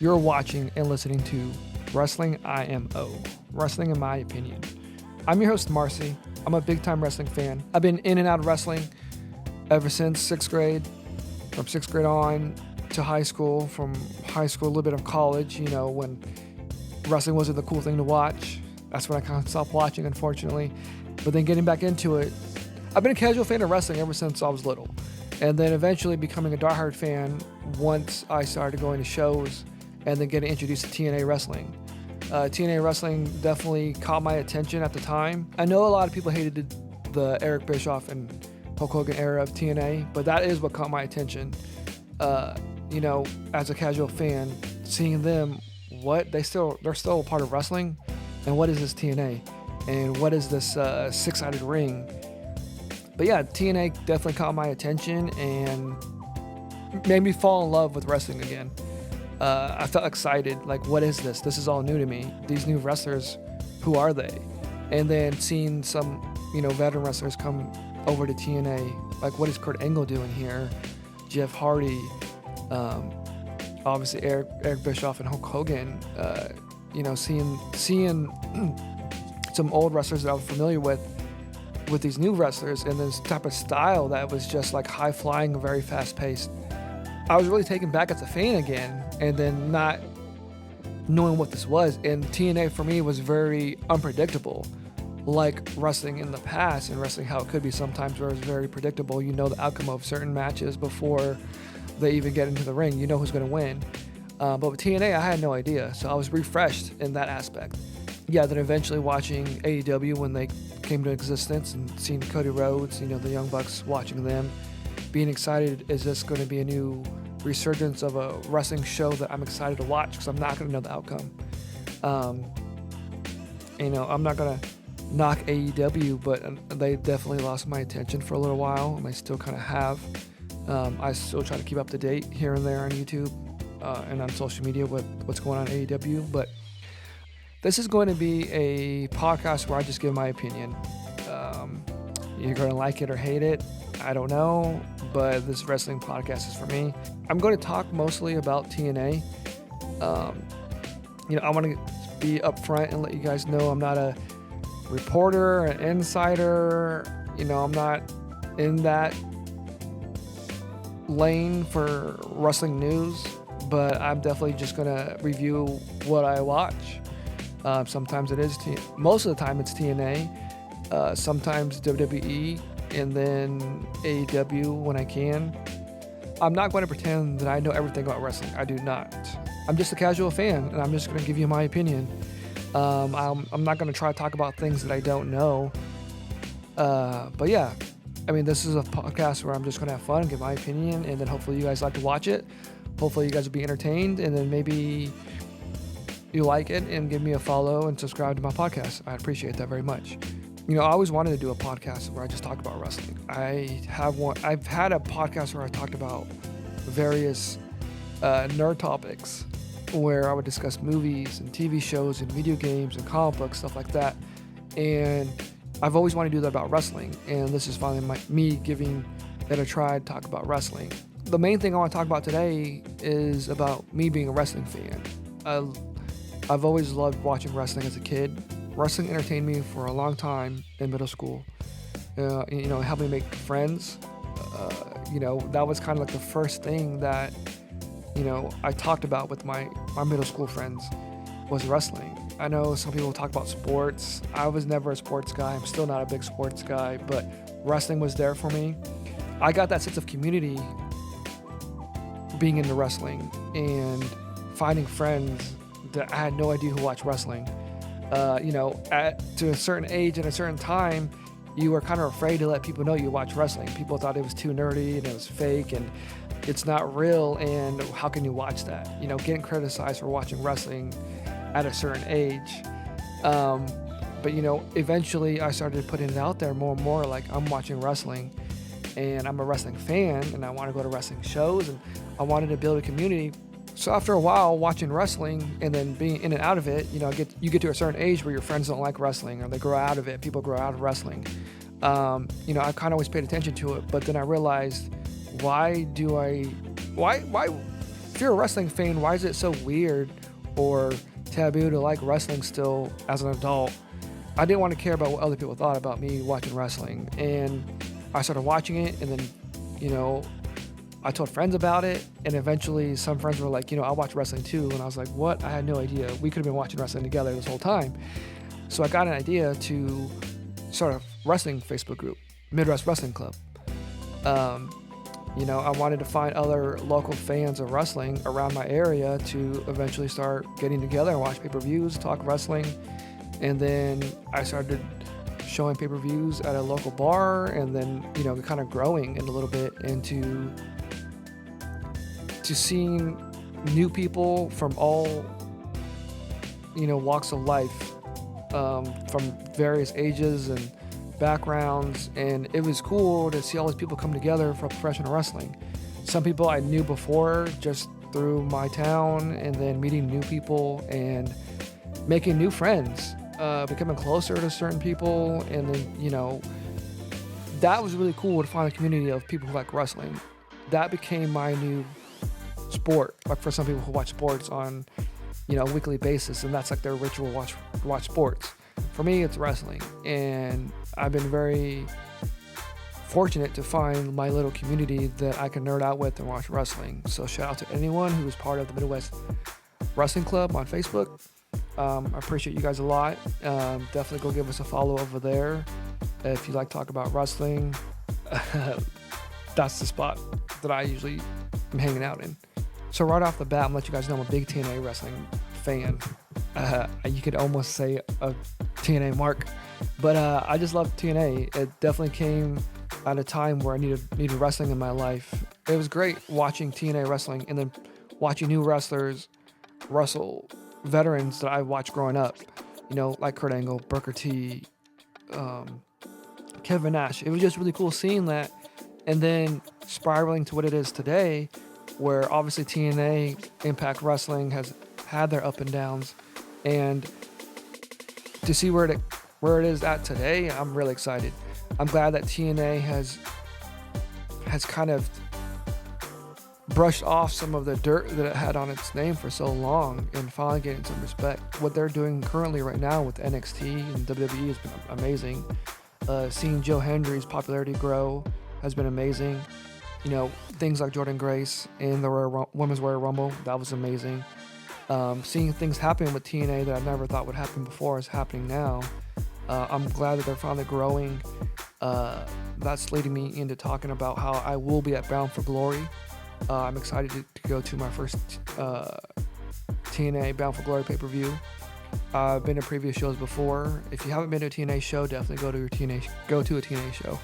You're watching and listening to Wrestling IMO, Wrestling in My Opinion. I'm your host, Marcy. I'm a big-time wrestling fan. I've been in and out of wrestling ever since 6th grade, from 6th grade on to high school, from high school, a little bit of college, when wrestling wasn't the cool thing to watch. That's when I kind of stopped watching, unfortunately. But then getting back into it, I've been a casual fan of wrestling ever since I was little. And then eventually becoming a diehard fan once I started going to shows and then getting introduced to TNA wrestling. TNA wrestling definitely caught my attention at the time. I know a lot of people hated the Eric Bischoff and Hulk Hogan era of TNA, but that is what caught my attention. As a casual fan, seeing them, they're still a part of wrestling, and what is this TNA, and what is this six-sided ring? But yeah, TNA definitely caught my attention and made me fall in love with wrestling again. I felt excited, like, what is this? This is all new to me. These new wrestlers, who are they? And then seeing some, veteran wrestlers come over to TNA, like, what is Kurt Angle doing here? Jeff Hardy, obviously Eric Bischoff and Hulk Hogan. Seeing some old wrestlers that I was familiar with these new wrestlers and this type of style that was just like high flying and very fast paced. I was really taken back as a fan again, and then not knowing what this was. And TNA for me was very unpredictable, like wrestling in the past and wrestling how it could be sometimes, where it was very predictable. You know the outcome of certain matches before they even get into the ring. You know who's going to win. But with TNA, I had no idea, so I was refreshed in that aspect. Yeah, then eventually watching AEW when they came to existence and seeing Cody Rhodes, the Young Bucks, watching them, being excited, is this going to be a new resurgence of a wrestling show that I'm excited to watch, because I'm not going to know the outcome. I'm not going to knock AEW, but they definitely lost my attention for a little while, and they still kind of have. I still try to keep up to date here and there on YouTube and on social media with what's going on at AEW, but this is going to be a podcast where I just give my opinion. You're going to like it or hate it, I don't know, but this wrestling podcast is for me. I'm going to talk mostly about TNA. I want to be upfront and let you guys know I'm not a reporter, an insider. I'm not in that lane for wrestling news, but I'm definitely just going to review what I watch. Sometimes it is most of the time it's TNA, sometimes WWE, and then AEW when I can. I'm not going to pretend that I know everything about wrestling. I do not. I'm just a casual fan, and I'm just going to give you my opinion. I'm not going to try to talk about things that I don't know. But yeah, this is a podcast where I'm just going to have fun and give my opinion, and then hopefully you guys like to watch it. Hopefully you guys will be entertained, and then maybe you like it and give me a follow and subscribe to my podcast. I appreciate that very much. I always wanted to do a podcast where I just talk about wrestling. I've had a podcast where I talked about various nerd topics, where I would discuss movies and TV shows and video games and comic books, stuff like that. And I've always wanted to do that about wrestling. And this is finally me giving it a try to talk about wrestling. The main thing I want to talk about today is about me being a wrestling fan. I've always loved watching wrestling as a kid. Wrestling entertained me for a long time in middle school. It helped me make friends. That was kind of like the first thing that, I talked about with my middle school friends was wrestling. I know some people talk about sports. I was never a sports guy. I'm still not a big sports guy, but wrestling was there for me. I got that sense of community being into wrestling and finding friends that I had no idea who watched wrestling. To a certain age and a certain time, you were kind of afraid to let people know you watch wrestling. People thought it was too nerdy and it was fake and it's not real, and how can you watch that? Getting criticized for watching wrestling at a certain age. But eventually I started putting it out there more and more, like, I'm watching wrestling and I'm a wrestling fan and I want to go to wrestling shows and I wanted to build a community. So after a while watching wrestling and then being in and out of it, you get to a certain age where your friends don't like wrestling or they grow out of it. People grow out of wrestling. I kind of always paid attention to it, but then I realized, why if you're a wrestling fan, why is it so weird or taboo to like wrestling still as an adult? I didn't want to care about what other people thought about me watching wrestling. And I started watching it, and then, I told friends about it, and eventually some friends were like, I watch wrestling too. And I was like, what? I had no idea. We could have been watching wrestling together this whole time. So I got an idea to start a wrestling Facebook group, Midwest Wrestling Club. I wanted to find other local fans of wrestling around my area to eventually start getting together and watch pay-per-views, talk wrestling. And then I started showing pay-per-views at a local bar, and then, kind of growing in a little bit into seeing new people from all, walks of life, from various ages and backgrounds. And it was cool to see all these people come together for professional wrestling. Some people I knew before just through my town, and then meeting new people and making new friends, becoming closer to certain people. And then, that was really cool to find a community of people who like wrestling. That became my new sport, like for some people who watch sports on, a weekly basis, and that's like their ritual, watch sports. For me, it's wrestling, and I've been very fortunate to find my little community that I can nerd out with and watch wrestling. So shout out to anyone who is part of the Midwest Wrestling Club on Facebook. I appreciate you guys a lot. Definitely go give us a follow over there. If you like to talk about wrestling, that's the spot that I usually am hanging out in. So right off the bat, I'm going to let you guys know I'm a big TNA wrestling fan. You could almost say a TNA mark. But I just love TNA. It definitely came at a time where I needed wrestling in my life. It was great watching TNA wrestling, and then watching new wrestlers wrestle veterans that I watched growing up. Like Kurt Angle, Booker T, Kevin Nash. It was just really cool seeing that, and then spiraling to what it is today, where obviously TNA, Impact Wrestling, has had their up and downs, and to see where it is at today, I'm really excited. I'm glad that TNA has kind of brushed off some of the dirt that it had on its name for so long, and finally getting some respect. What they're doing currently right now with NXT and WWE has been amazing. Seeing Joe Hendry's popularity grow has been amazing. Things like Jordan Grace in the Women's Royal Rumble, that was amazing. Seeing things happen with TNA that I never thought would happen before is happening now. I'm glad that they're finally growing. That's leading me into talking about how I will be at Bound for Glory. I'm excited to go to my first TNA Bound for Glory pay-per-view. I've been to previous shows before. If you haven't been to a TNA show, definitely go to a TNA show.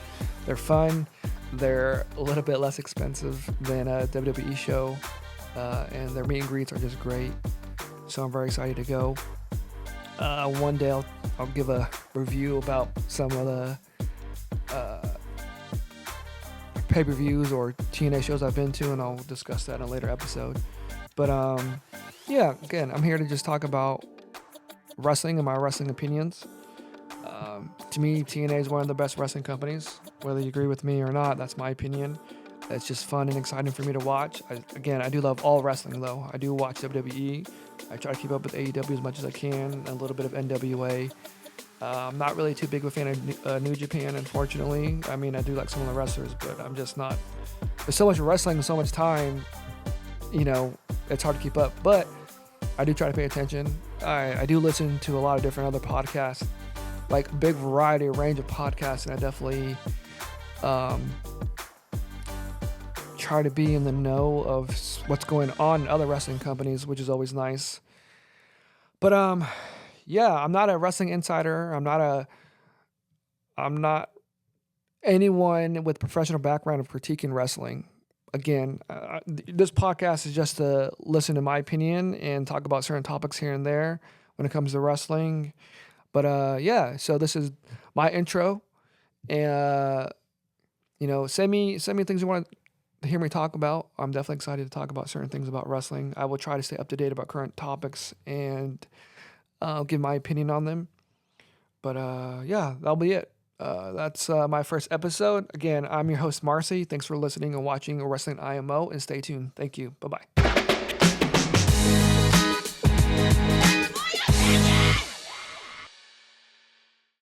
They're fun. They're a little bit less expensive than a WWE show, and their meet and greets are just great. So I'm very excited to go. One day I'll give a review about some of the pay-per-views or TNA shows I've been to, and I'll discuss that in a later episode. But again, I'm here to just talk about wrestling and my wrestling opinions. To me, TNA is one of the best wrestling companies. Whether you agree with me or not, that's my opinion. It's just fun and exciting for me to watch. I do love all wrestling, though. I do watch WWE. I try to keep up with AEW as much as I can, a little bit of NWA. I'm not really too big of a fan of New Japan, unfortunately. I mean, I do like some of the wrestlers, but I'm just not. There's so much wrestling and so much time, it's hard to keep up. But I do try to pay attention. I do listen to a lot of different other podcasts, like a big variety, range of podcasts, and I definitely try to be in the know of what's going on in other wrestling companies, which is always nice. But I'm not a wrestling insider. I'm not anyone with professional background of critiquing wrestling. Again, this podcast is just to listen to my opinion and talk about certain topics here and there when it comes to wrestling. But so this is my intro, and send me things you want to hear me talk about. I'm definitely excited to talk about certain things about wrestling. I will try to stay up to date about current topics and give my opinion on them. But that'll be it. That's my first episode. Again, I'm your host, Marcy. Thanks for listening and watching Wrestling IMO, and stay tuned. Thank you. Bye-bye.